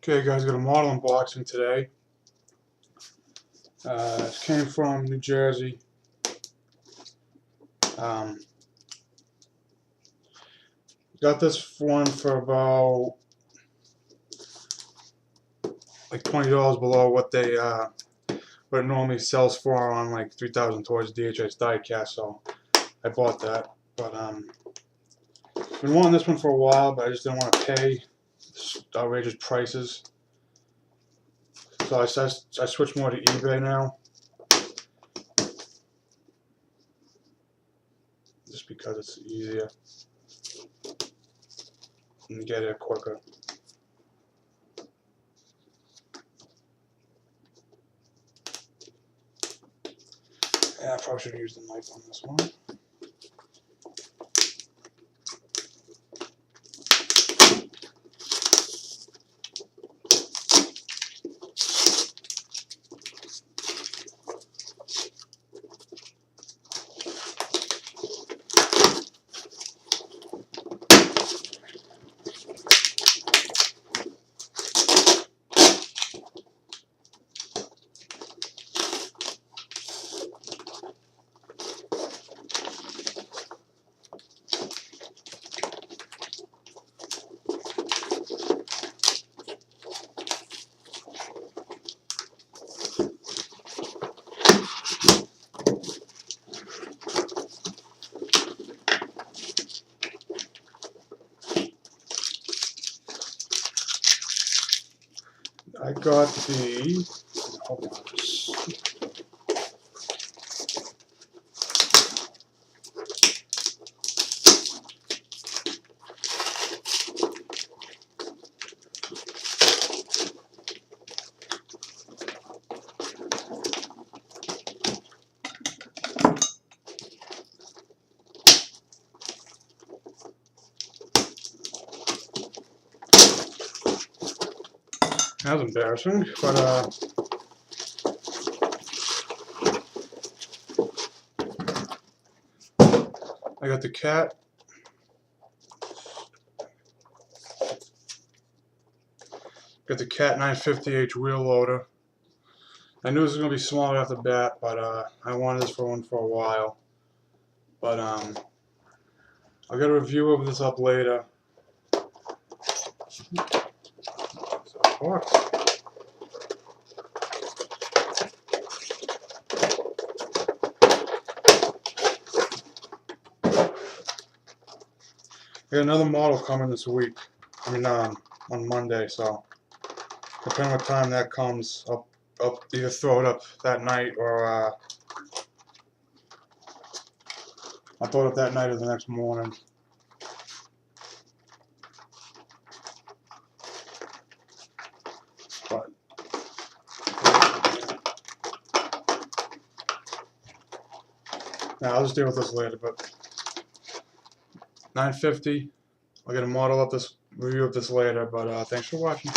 Okay guys, got a model unboxing today. It came from New Jersey. Got this one for about like $20 below what what it normally sells for on like 3,000 towards DHS diecast, so I bought that. But been wanting this one for a while, but I just didn't want to pay outrageous prices. So I switched more to eBay now, just because it's easier and get it quicker. Yeah, I probably should have used the knife on this one. I got the, hold on, that was embarrassing, but I got the cat. Got the Cat 950H wheel loader. I knew this was gonna be small off the bat, but I wanted this for one for a while. But I'll get a review of this up later. So, of course. I got another model coming this week. I mean, on Monday. So, depending on what time that comes, I'll either throw it up that night or I'll throw it up that night or the next morning. But I'll just deal with this later. But 950. I'll get a model of this, review of this later. But thanks for watching.